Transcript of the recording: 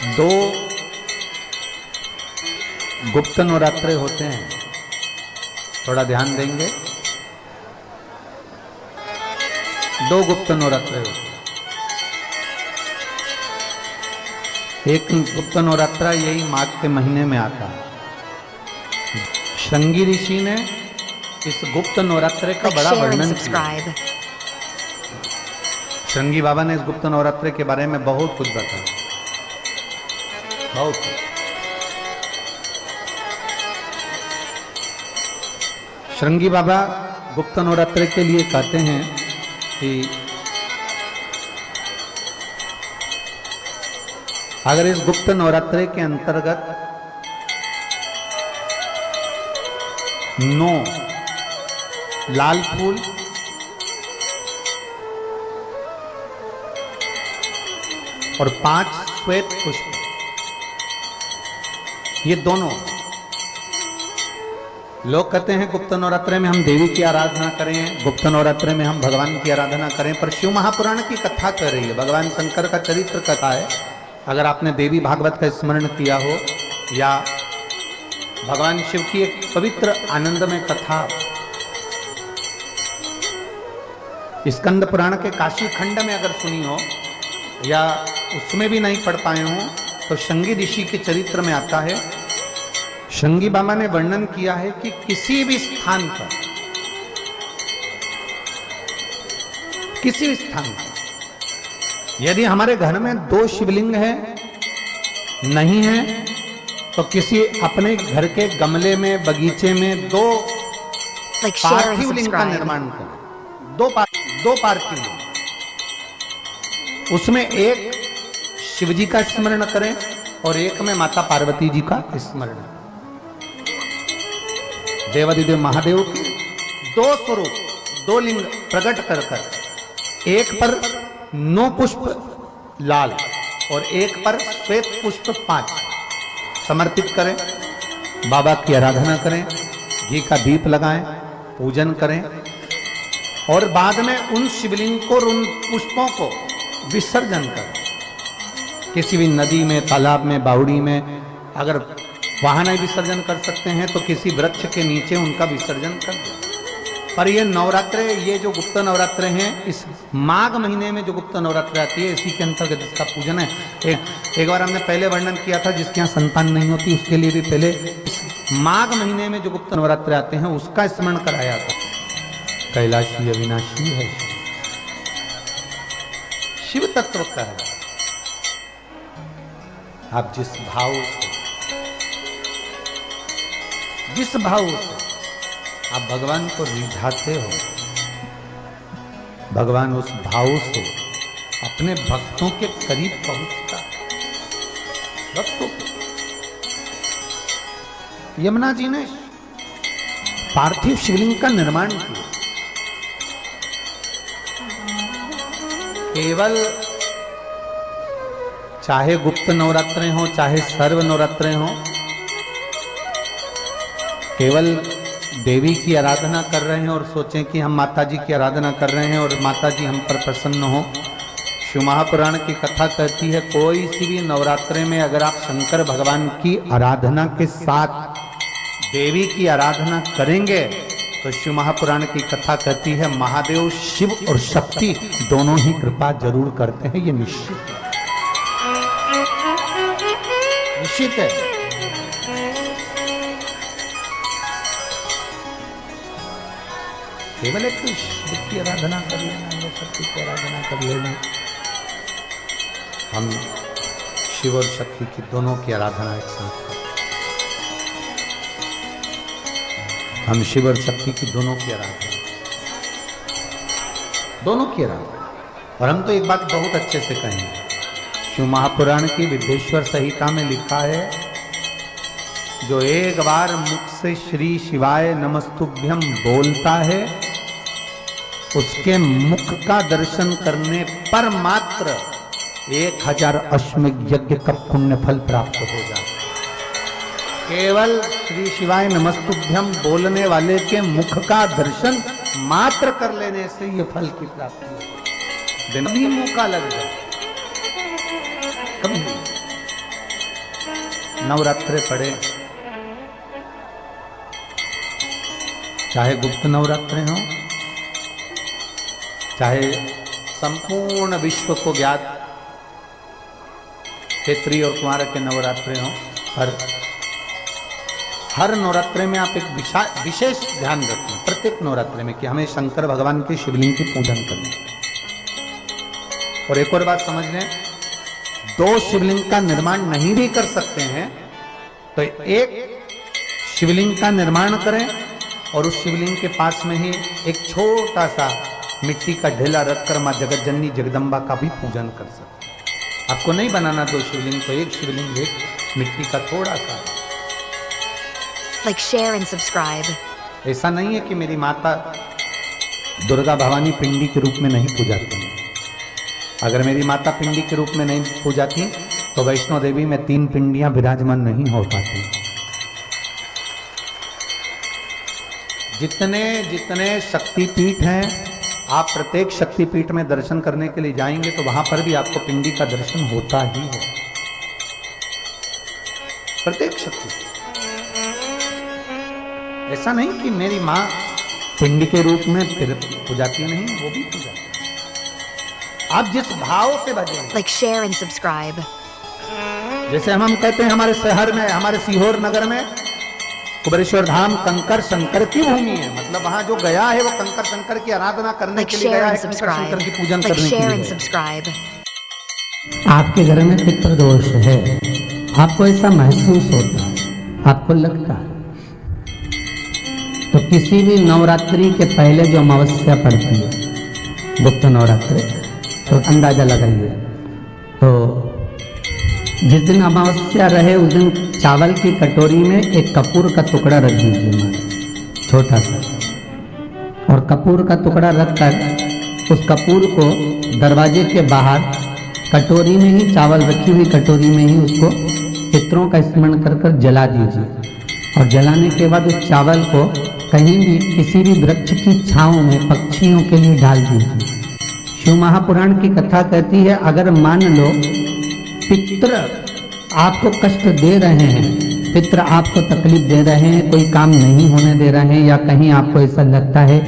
दो गुप्त नवरात्रे होते हैं, थोड़ा ध्यान देंगे। दो गुप्त नवरात्रे होते हैं। एक गुप्त नवरात्रा यही माघ के महीने में आता है। श्रृंगी ऋषि ने इस गुप्त नवरात्रे का बड़ा वर्णन किया। श्रृंगी बाबा ने इस गुप्त नवरात्रे के बारे में बहुत कुछ बताया, बहुत कुछ। श्रृंगी बाबा गुप्त नवरात्रे के लिए कहते हैं कि अगर इस गुप्त नवरात्रे के अंतर्गत 9 लाल फूल, और 5 श्वेत पुष्प, ये दोनों, लोग कहते हैं गुप्त नवरात्रे में हम देवी की आराधना करें, गुप्त नवरात्रे में हम भगवान की आराधना करें, पर शिव महापुराण की कथा कर रही है, भगवान शंकर का चरित्र कथा है। अगर आपने देवी भागवत का स्मरण किया हो या भगवान शिव की एक पवित्र आनंदमय कथा स्कंद पुराण के काशी खंड में अगर सुनी हो या उसमें भी नहीं पढ़ पाए हो, तो श्रृंगी ऋषि के चरित्र में आता है। श्रृंगी बाबा ने वर्णन किया है कि किसी भी स्थान पर, किसी भी स्थान पर यदि हमारे घर में 2 शिवलिंग है नहीं है, तो किसी अपने घर के गमले में, बगीचे में 2 पार्थिव लिंग का निर्माण करें। 2 पार्थिव लिंग, उसमें एक शिव जी का स्मरण करें और एक में माता पार्वती जी का स्मरण। देवादिदेव महादेव के 2 स्वरूप, 2 लिंग प्रकट कर कर एक पर 9 पुष्प लाल और एक पर श्वेत पुष्प 5 समर्पित करें, बाबा की आराधना करें, घी का दीप लगाएं, पूजन करें और बाद में उन शिवलिंग को, उन पुष्पों को विसर्जन करें। किसी भी नदी में, तालाब में, बावड़ी में, अगर वहां नहीं विसर्जन कर सकते हैं तो किसी वृक्ष के नीचे उनका विसर्जन कर दें। पर ये नवरात्रे, ये जो गुप्त नवरात्रे हैं, इस माघ महीने में जो गुप्त नवरात्रे आती है, इसी के अंतर्गत इसका पूजन है। एक बार हमने पहले वर्णन किया था, जिसके यहाँ संतान नहीं होती उसके लिए भी पहले इस माघ महीने में जो गुप्त नवरात्रे आते हैं उसका स्मरण कराया था। कैलाशी अविनाशी है, शिव तत्व का है। आप जिस भाव से आप भगवान को रिझाते हो, भगवान उस भाव से अपने भक्तों के करीब पहुंचता है। भक्तों, यमुना जी ने पार्थिव शिवलिंग का निर्माण किया। केवल चाहे गुप्त नवरात्रे हो, चाहे सर्व नवरात्रे हो, केवल देवी की आराधना कर रहे हैं और सोचें कि हम माता जी की आराधना कर रहे हैं और माता जी हम पर प्रसन्न हो। शिव महापुराण की कथा कहती है, कोई सी भी नवरात्रे में अगर आप शंकर भगवान की आराधना के साथ देवी की आराधना करेंगे तो शिव महापुराण की कथा कहती है, महादेव शिव और शक्ति दोनों ही कृपा जरूर करते हैं। ये निश्चित है, निश्चित है। केवल एक शिव की आराधना कर लेना या शक्ति की आराधना कर लेना, हम शिव और शक्ति की दोनों की आराधना एक साथ करते, हम शिव और शक्ति की दोनों की आराधना, दोनों की आराधना। और हम तो एक बात बहुत अच्छे से कहेंगे, शिव महापुराण की विद्येश्वर संहिता में लिखा है, जो एक बार मुख से श्री शिवाय नमस्तुभ्यम बोलता है, उसके मुख का दर्शन करने पर मात्र 1000 अश्वमेध यज्ञ का पुण्य फल प्राप्त हो जाता है। केवल श्री शिवाय नमस्तुभ्यम बोलने वाले के मुख का दर्शन मात्र कर लेने से ये फल की प्राप्ति होती है। दिन भी मौका लग जाए, कभी नवरात्रे पड़े, चाहे गुप्त नवरात्रे हों, चाहे संपूर्ण विश्व को ज्ञात क्षेत्रीय और कुंवार के नवरात्रे हों, हर नवरात्रे में आप एक विशेष ध्यान रखें प्रत्येक नवरात्रे में कि हमें शंकर भगवान के शिवलिंग की पूजन करनी। और एक और बात समझ लें, दो शिवलिंग का निर्माण नहीं भी कर सकते हैं तो एक शिवलिंग का निर्माण करें और उस शिवलिंग के पास में ही एक छोटा सा मिट्टी का ढेला रखकर मां जगत जननी जगदम्बा का भी पूजन कर सकते हैं। आपको नहीं बनाना दो शिवलिंग, तो एक शिवलिंग एक मिट्टी का थोड़ा सा। Like, share and subscribe. ऐसा नहीं है कि मेरी माता दुर्गा भवानी पिंडी के रूप में नहीं पूजाती हैं। अगर मेरी माता पिंडी के रूप में नहीं पूजाती तो वैष्णो देवी में 3 पिंडियां विराजमान नहीं हो पाती। जितने जितने शक्तिपीठ हैं, आप प्रत्येक शक्तिपीठ में दर्शन करने के लिए जाएंगे तो वहां पर भी आपको पिंडी का दर्शन होता ही है, प्रत्येक शक्ति। ऐसा नहीं कि मेरी माँ पिंडी के रूप में फिर पूजाती नहीं, वो भी पूजाती। आप जिस भाव से भजेंगे, Like, share and subscribe. जैसे हम कहते हैं हमारे शहर में, हमारे सीहोर नगर में कुबेरेश्वर धाम कंकर शंकर की भूमि है। मतलब वहां जो गया है वो कंकर शंकर की आराधना करने Like, के लिए share गया है, and कंकर subscribe. शंकर की पूजन Like, करने के share लिए and गया। subscribe. आपके घर में पितृदोष है, आपको ऐसा महसूस होता है, आपको लगता है, तो किसी भी नवरात्रि के पहले जो अमावस्या पड़ती है, गुप्त नवरात्रि, तो अंदाजा लगाइए। तो जिस दिन अमावस्या रहे उस दिन चावल की कटोरी में एक कपूर का टुकड़ा रख दीजिए मां, छोटा सा, और कपूर का टुकड़ा रखकर उस कपूर को दरवाजे के बाहर कटोरी में ही, चावल रखी हुई कटोरी में ही उसको पितरों का स्मरण कर कर जला दीजिए। और जलाने के बाद उस चावल को कहीं भी किसी भी वृक्ष की छांव में पक्षियों के लिए डाल दीजिए। शिव महापुराण की कथा कहती है, अगर मान लो पितृ आपको कष्ट दे रहे हैं, पितृ आपको तकलीफ दे रहे हैं, कोई काम नहीं होने दे रहे हैं, या कहीं आपको ऐसा लगता है